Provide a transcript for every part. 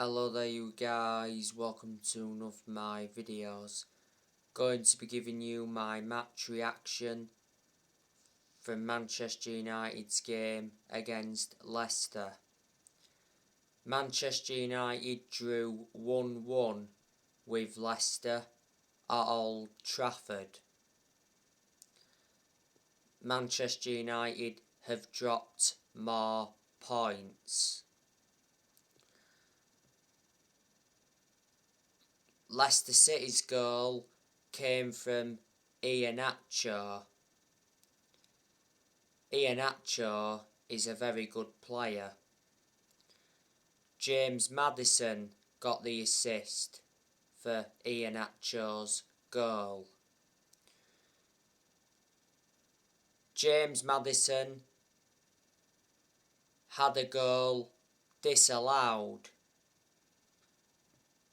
Hello there you guys, welcome to one of my videos. Going to be giving you my match reaction from Manchester United's game against Leicester. Manchester United drew 1-1 with Leicester at Old Trafford. Manchester United have dropped more points. Leicester City's goal came from Iheanacho. Iheanacho is a very good player. James Maddison got the assist for Iheanacho's goal. James Maddison had a goal disallowed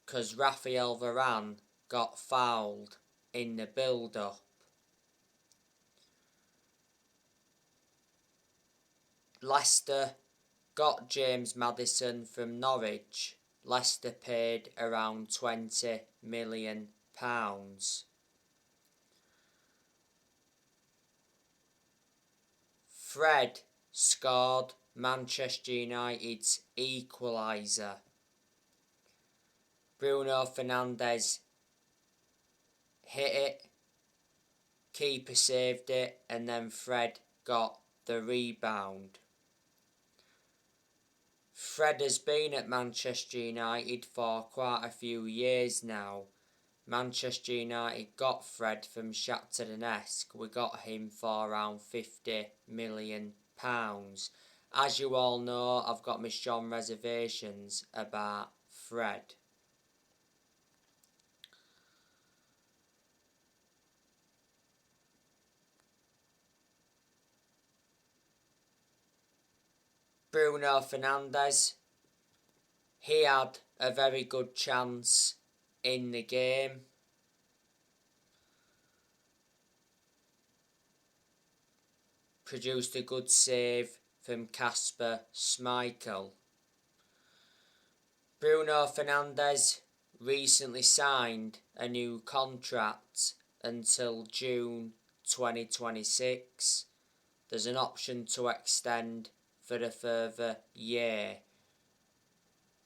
because Raphael Varane got fouled in the build-up. Leicester got James Maddison from Norwich. Leicester paid around £20 million. Fred scored Manchester United's equaliser. Bruno Fernandes hit it, keeper saved it, and then Fred got the rebound. Fred has been at Manchester United for quite a few years now. Manchester United got Fred from Shakhtar Donetsk. We got him for around £50 million. As you all know, I've got my strong reservations about Fred. Bruno Fernandes, he had a very good chance in the game. Produced a good save from Kasper Schmeichel. Bruno Fernandes recently signed a new contract until June 2026. There's an option to extend for a further year.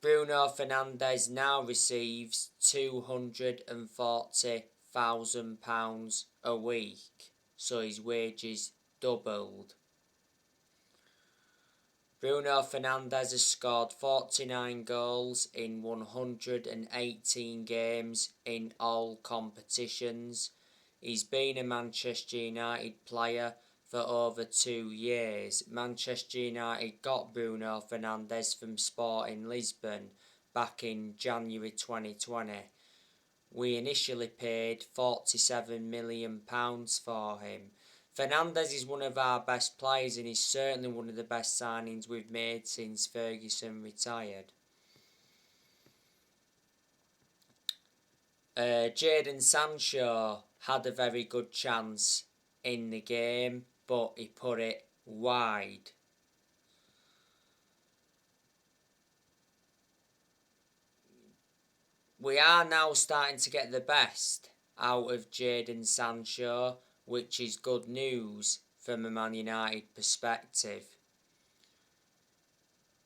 Bruno Fernandes now receives £240,000 a week, so his wages doubled. Bruno Fernandes has scored 49 goals in 118 games in all competitions. He's been a Manchester United player for over 2 years. Manchester United got Bruno Fernandes from Sporting Lisbon back in January 2020. We initially paid £47 million for him. Fernandes is one of our best players and he's certainly one of the best signings we've made since Ferguson retired. Jadon Sancho had a very good chance in the game, but he put it wide. We are now starting to get the best out of Jadon Sancho, which is good news from a Man United perspective.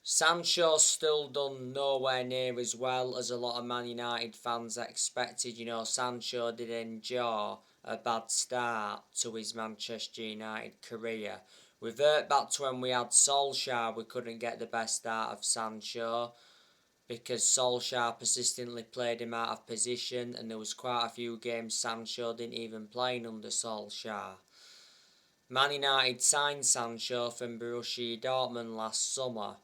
Sancho's still done nowhere near as well as a lot of Man United fans expected. You know, Sancho did endure a bad start to his Manchester United career. Revert back to when we had Solskjaer, we couldn't get the best out of Sancho because Solskjaer persistently played him out of position, and there was quite a few games Sancho didn't even play under Solskjaer. Man United signed Sancho from Borussia Dortmund last summer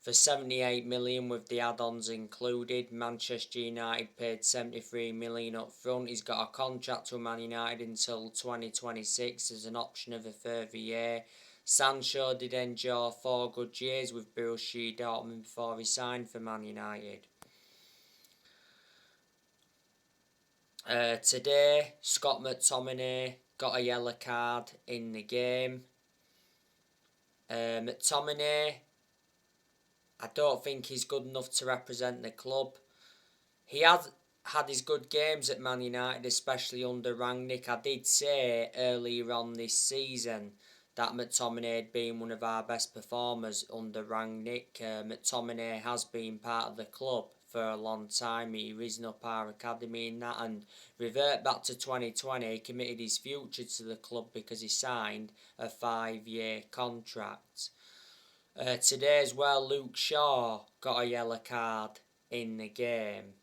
for 78 million with the add-ons included. Manchester United paid 73 million up front. He's got a contract with Man United until 2026 as an option of a further year. Sancho did endure 4 good years with Borussia Dortmund before he signed for Man United. Today, Scott McTominay got a yellow card in the game. McTominay I don't think he's good enough to represent the club. He has had his good games at Man United, especially under Rangnick. I did say earlier on this season that McTominay had been one of our best performers under Rangnick. McTominay has been part of the club for a long time. He risen up our academy in that, and revert back to 2020, he committed his future to the club because he signed a 5-year contract. Today as well, Luke Shaw got a yellow card in the game.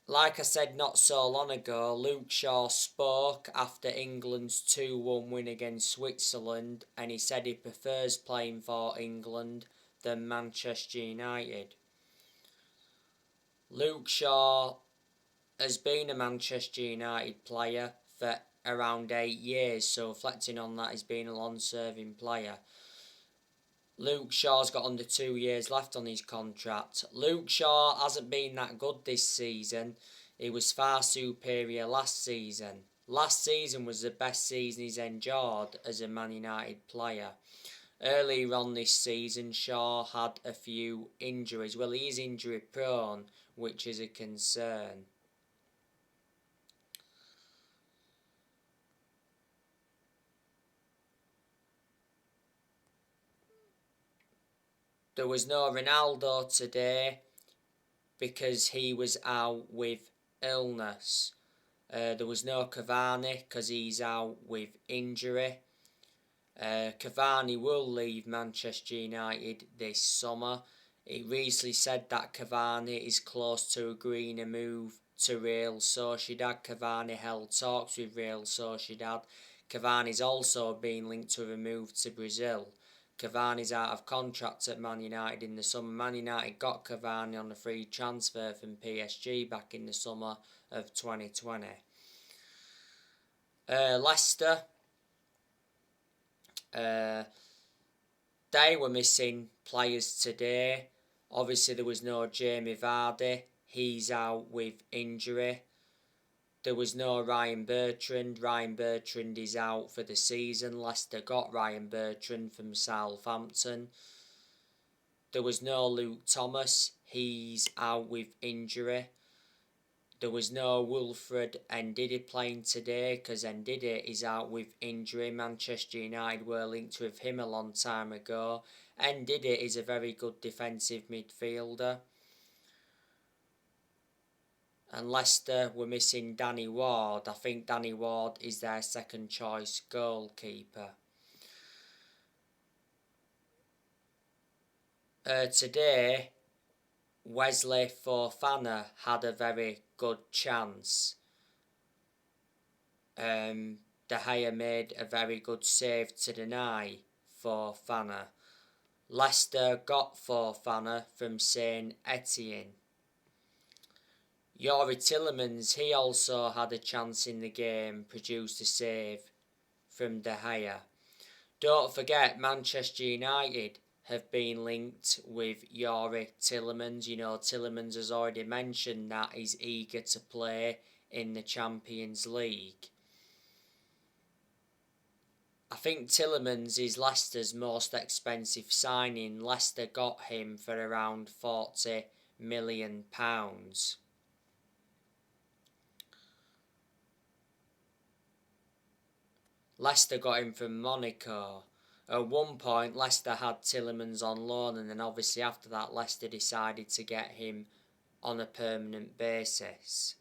Like I said not so long ago, Luke Shaw spoke after England's 2-1 win against Switzerland, and he said he prefers playing for England than Manchester United. Luke Shaw has been a Manchester United player for around 8 years, so reflecting on that, he's been a long-serving player. Luke Shaw's got under 2 years left on his contract. Luke Shaw hasn't been that good this season. He was far superior last season. Last season was the best season he's enjoyed as a Man United player. Earlier on this season, Shaw had a few injuries. Well, he is injury prone, which is a concern. There was no Ronaldo today because he was out with illness. There was no Cavani because he's out with injury. Cavani will leave Manchester United this summer. It recently said that Cavani is close to agreeing a move to Real Sociedad. Cavani held talks with Real Sociedad. Cavani's also been linked to a move to Brazil. Cavani's out of contract at Man United in the summer. Man United got Cavani on a free transfer from PSG back in the summer of 2020. Leicester, they were missing players today. Obviously there was no Jamie Vardy, he's out with injury. There was no Ryan Bertrand. Ryan Bertrand is out for the season. Leicester got Ryan Bertrand from Southampton. There was no Luke Thomas. He's out with injury. There was no Wilfred Ndidi playing today because Ndidi is out with injury. Manchester United were linked with him a long time ago. Ndidi is a very good defensive midfielder. And Leicester were missing Danny Ward. I think Danny Ward is their second choice goalkeeper. Today, Wesley Fofana had a very good chance. De Gea made a very good save to deny Fofana. Leicester got Fofana from Saint Etienne. Youri Tielemans, he also had a chance in the game, produced a save from De Gea. Don't forget, Manchester United have been linked with Youri Tielemans. You know, Tielemans has already mentioned that he's eager to play in the Champions League. I think Tielemans is Leicester's most expensive signing. Leicester got him for around £40 million. Leicester got him from Monaco. At one point, Leicester had Tielemans on loan, and then obviously after that, Leicester decided to get him on a permanent basis.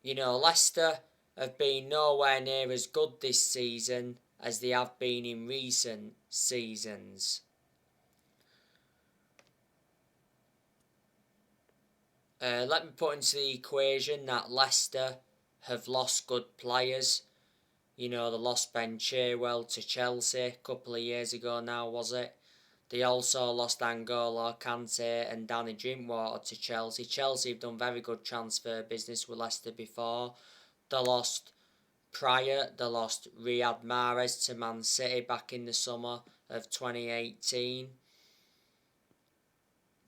You know, Leicester have been nowhere near as good this season as they have been in recent seasons. Let me put into the equation that Leicester have lost good players. You know, they lost Ben Chilwell to Chelsea a couple of years ago now, was it? They also lost N'Golo Kante and Danny Drinkwater to Chelsea. Chelsea have done very good transfer business with Leicester before. They lost Pryor, they lost Riyad Mahrez to Man City back in the summer of 2018.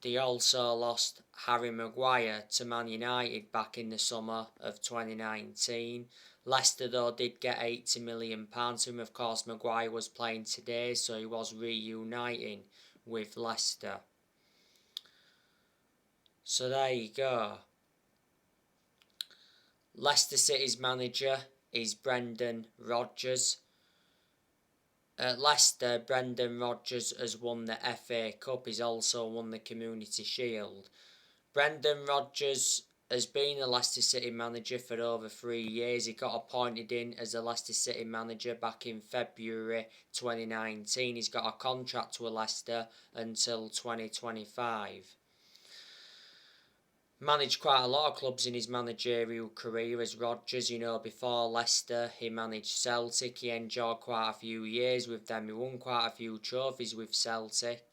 they also lost Harry Maguire to Man United back in the summer of 2019. Leicester, though, did get £80 million to him. Of course, Maguire was playing today, so he was reuniting with Leicester. So there you go. Leicester City's manager is Brendan Rodgers. At Leicester, Brendan Rodgers has won the FA Cup. He's also won the Community Shield. Brendan Rodgers has been a Leicester City manager for over 3 years. He got appointed in as a Leicester City manager back in February 2019. He's got a contract with Leicester until 2025. Managed quite a lot of clubs in his managerial career as Rodgers. Before Leicester, he managed Celtic. He enjoyed quite a few years with them. He won quite a few trophies with Celtic.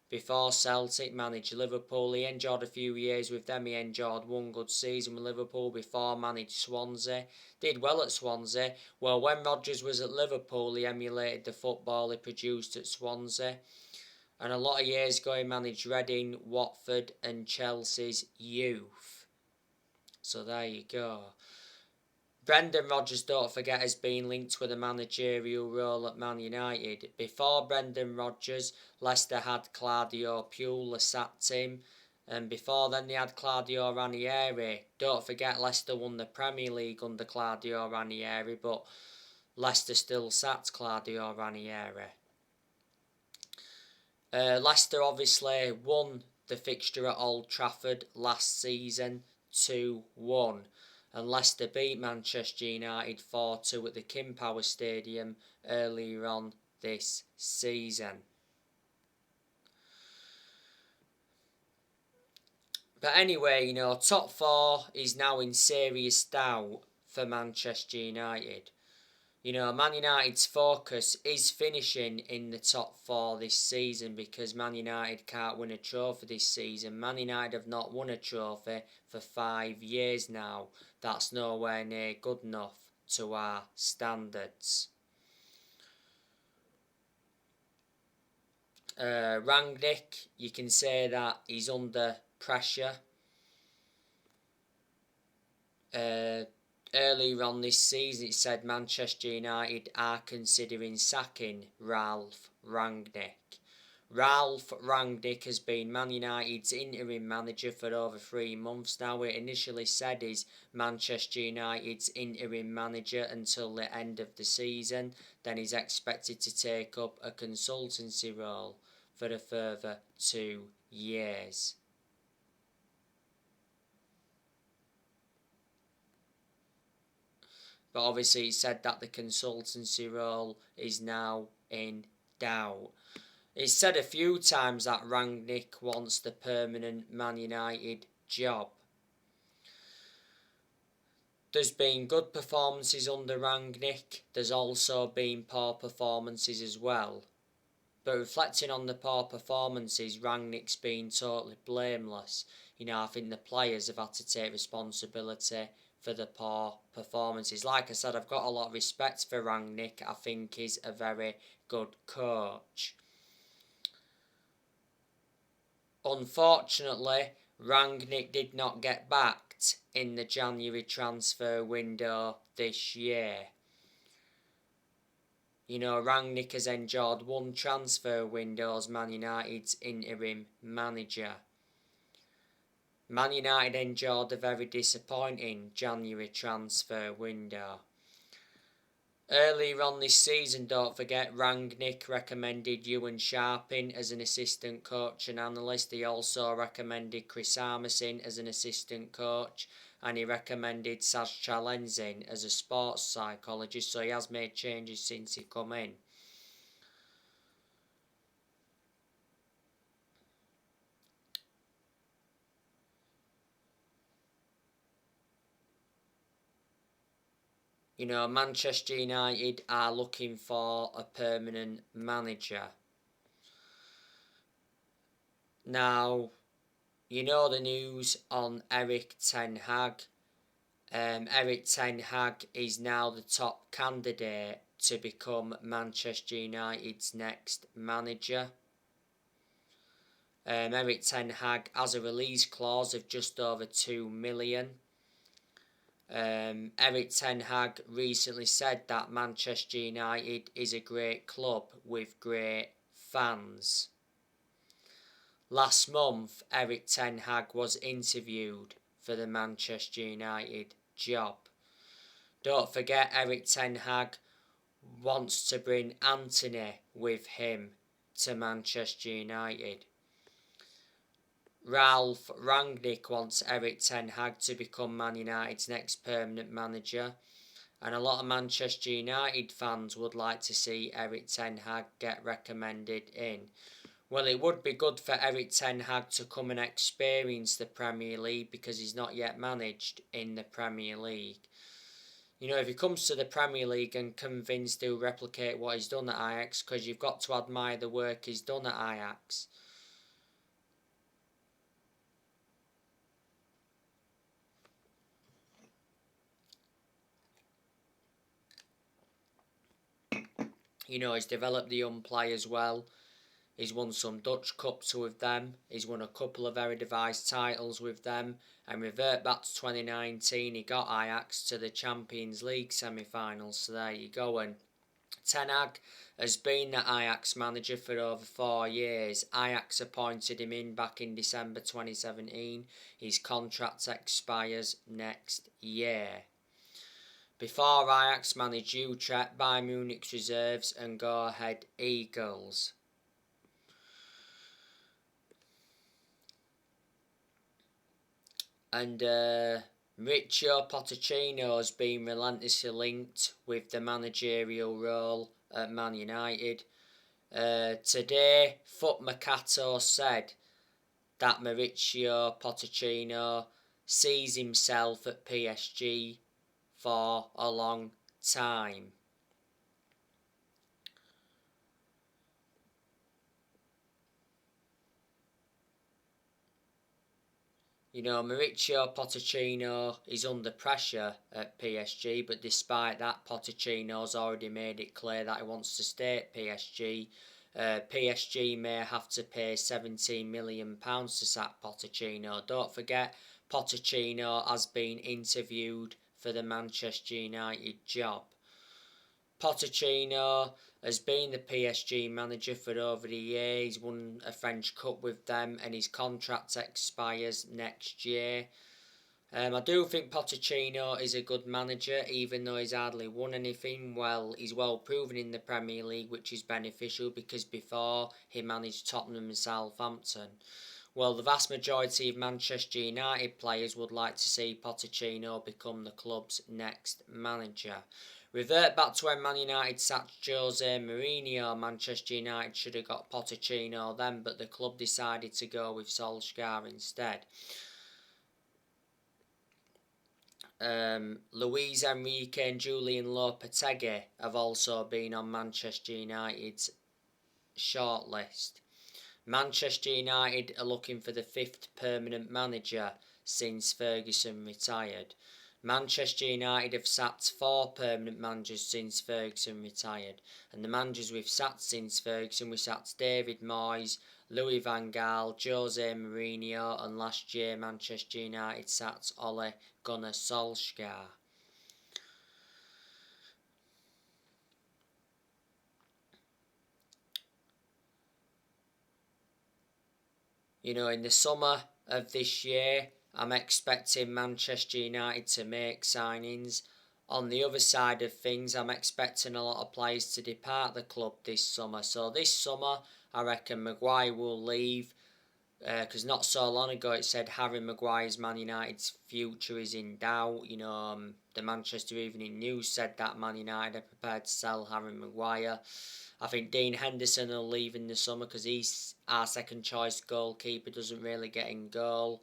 Before Celtic, managed Liverpool. He enjoyed a few years with them. He enjoyed one good season with Liverpool. Before, managed Swansea. Did well at Swansea. Well, when Rodgers was at Liverpool, he emulated the football he produced at Swansea. And a lot of years ago, he managed Reading, Watford and Chelsea's youth. So there you go. Brendan Rodgers, don't forget, has been linked with a managerial role at Man United. Before Brendan Rodgers, Leicester had Claudio Puel, sacked him. And before then, they had Claudio Ranieri. Don't forget, Leicester won the Premier League under Claudio Ranieri, but Leicester still sacked Claudio Ranieri. Leicester obviously won the fixture at Old Trafford last season 2-1. And Leicester beat Manchester United 4-2 at the King Power Stadium earlier on this season. But anyway, top four is now in serious doubt for Manchester United. Man United's focus is finishing in the top four this season because Man United can't win a trophy this season. Man United have not won a trophy for 5 years now. That's nowhere near good enough to our standards. Rangnick, you can say that he's under pressure. Earlier on this season, it said Manchester United are considering sacking Ralph Rangnick. Ralph Rangnick has been Man United's interim manager for over 3 months now. It initially said he's Manchester United's interim manager until the end of the season. Then he's expected to take up a consultancy role for a further 2 years. But obviously he said that the consultancy role is now in doubt. It's said a few times that Rangnick wants the permanent Man United job. There's been good performances under Rangnick. There's also been poor performances as well. But reflecting on the poor performances, Rangnick's been totally blameless. I think the players have had to take responsibility for the poor performances. Like I said, I've got a lot of respect for Rangnick. I think he's a very good coach. Unfortunately, Rangnick did not get backed in the January transfer window this year. Rangnick has enjoyed one transfer window as Man United's interim manager. Man United enjoyed a very disappointing January transfer window. Earlier on this season, don't forget, Rangnick recommended Ewan Sharping as an assistant coach and analyst. He also recommended Chris Armisen as an assistant coach, and he recommended Saz Chalenzin as a sports psychologist, so he has made changes since he come in. Manchester United are looking for a permanent manager. Now, the news on Erik ten Hag. Erik ten Hag is now the top candidate to become Manchester United's next manager. Erik Ten Hag has a release clause of just over 2 million. Erik Ten Hag recently said that Manchester United is a great club with great fans. Last month, Erik Ten Hag was interviewed for the Manchester United job. Don't forget, Erik Ten Hag wants to bring Anthony with him to Manchester United. Ralph Rangnick wants Erik Ten Hag to become Man United's next permanent manager, and a lot of Manchester United fans would like to see Erik Ten Hag get recommended in. Well, it would be good for Erik Ten Hag to come and experience the Premier League because he's not yet managed in the Premier League. You know, if he comes to the Premier League and convinced he'll replicate what he's done at Ajax, because you've got to admire the work he's done at Ajax. You know, he's developed the young players well. He's won some Dutch Cups with them. He's won a couple of Eredivisie titles with them. And revert back to 2019, he got Ajax to the Champions League semi-finals. So there you go. And Ten Hag has been the Ajax manager for over 4 years. Ajax appointed him in back in December 2017. His contract expires next year. Before Ajax managed Utrecht, Bayern Munich's reserves and Go Ahead Eagles. And Mauricio Pochettino has been relentlessly linked with the managerial role at Man United. Today, Foot Mercato said that Mauricio Pochettino sees himself at PSG for a long time. You know, Mauricio Pochettino is under pressure at PSG, but despite that, Pochettino's already made it clear that he wants to stay at PSG. PSG may have to pay £17 million to sack Pochettino. Don't forget, Pochettino has been interviewed for the Manchester United job. Pochettino has been the PSG manager for over a year. He's won a French Cup with them and his contract expires next year. I do think Pochettino is a good manager, even though he's hardly won anything. Well, he's well proven in the Premier League, which is beneficial because before he managed Tottenham and Southampton. Well, the vast majority of Manchester United players would like to see Pochettino become the club's next manager. Revert back to when Man United sacked Jose Mourinho. Manchester United should have got Pochettino then, but the club decided to go with Solskjaer instead. Luis Enrique and Julian Lopetegui have also been on Manchester United's shortlist. Manchester United are looking for the 5th permanent manager since Ferguson retired. Manchester United have sacked 4 permanent managers since Ferguson retired, and the managers we've sacked since Ferguson, we sacked David Moyes, Louis van Gaal, Jose Mourinho, and last year Manchester United sacked Ole Gunnar Solskjaer. You know, in the summer of this year, I'm expecting Manchester United to make signings. On the other side of things, I'm expecting a lot of players to depart the club this summer. So this summer, I reckon Maguire will leave. Because not so long ago it said Harry Maguire's Man United's future is in doubt. You know, the Manchester Evening News said that Man United are prepared to sell Harry Maguire. I think Dean Henderson will leave in the summer because he's our second choice goalkeeper, doesn't really get in goal.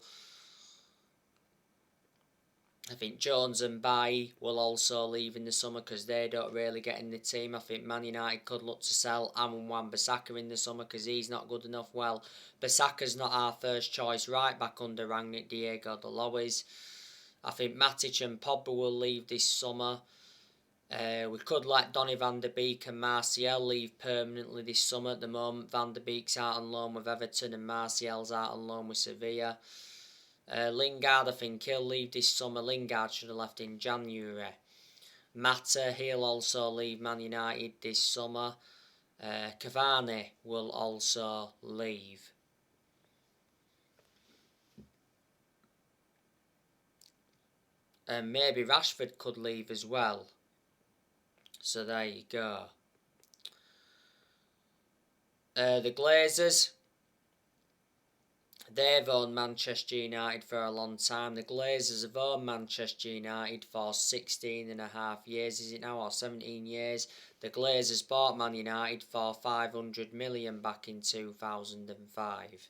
I think Jones and Bailly will also leave in the summer because they don't really get in the team. I think Man United could look to sell Aaron Wan-Bissaka in the summer because he's not good enough. Well, Bissaka's not our first choice right back under Rangnick Diego Dalois. I think Matic and Pogba will leave this summer. We could let Donny van der Beek and Martial leave permanently this summer. At the moment, van der Beek's out on loan with Everton and Martial's out on loan with Sevilla. Lingard, I think he'll leave this summer. Lingard should have left in January. Mata, he'll also leave Man United this summer. Cavani will also leave. And maybe Rashford could leave as well. So there you go. The Glazers, they've owned Manchester United for a long time. The Glazers have owned Manchester United for 16 and a half years, is it now, or 17 years. The Glazers bought Man United for 500 million back in 2005.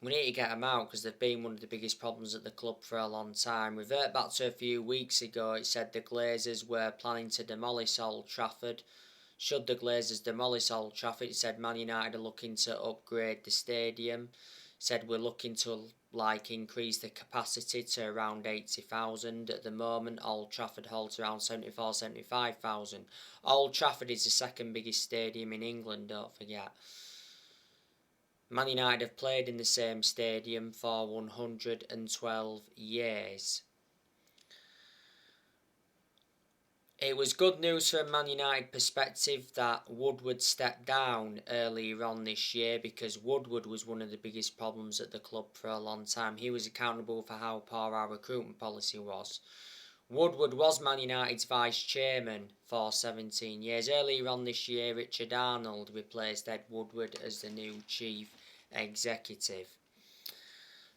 We need to get them out because they've been one of the biggest problems at the club for a long time. Revert back to a few weeks ago, it said the Glazers were planning to demolish Old Trafford. Should the Glazers demolish Old Trafford, it said Man United are looking to upgrade the stadium. It said we're looking to increase the capacity to around 80,000. At the moment, Old Trafford holds around 75,000. Old Trafford is the second biggest stadium in England, don't forget. Man United have played in the same stadium for 112 years. It was good news from a Man United perspective that Woodward stepped down earlier on this year, because Woodward was one of the biggest problems at the club for a long time. He was accountable for how poor our recruitment policy was. Woodward was Man United's vice-chairman for 17 years. Earlier on this year, Richard Arnold replaced Ed Woodward as the new chief executive.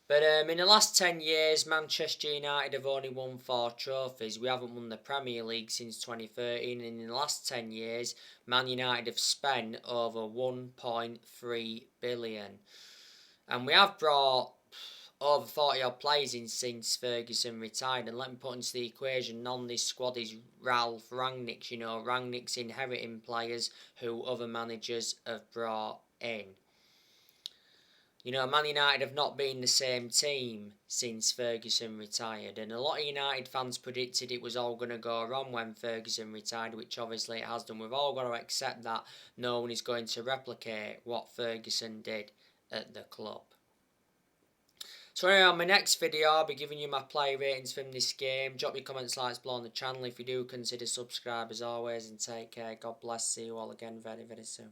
But in the last 10 years, Manchester United have only won 4 trophies. We haven't won the Premier League since 2013. And in the last 10 years, Man United have spent over 1.3 billion. And we have brought over 40 odd players in since Ferguson retired. And let me put into the equation, on this squad is Ralph Rangnick's. You know, Rangnick's inheriting players who other managers have brought in. You know, Man United have not been the same team since Ferguson retired. And a lot of United fans predicted it was all going to go wrong when Ferguson retired, which obviously it has done. We've all got to accept that no one is going to replicate what Ferguson did at the club. So anyway, on my next video, I'll be giving you my play ratings from this game. Drop your comments, likes below on the channel. If you do, consider subscribe as always, and take care. God bless. See you all again very, very soon.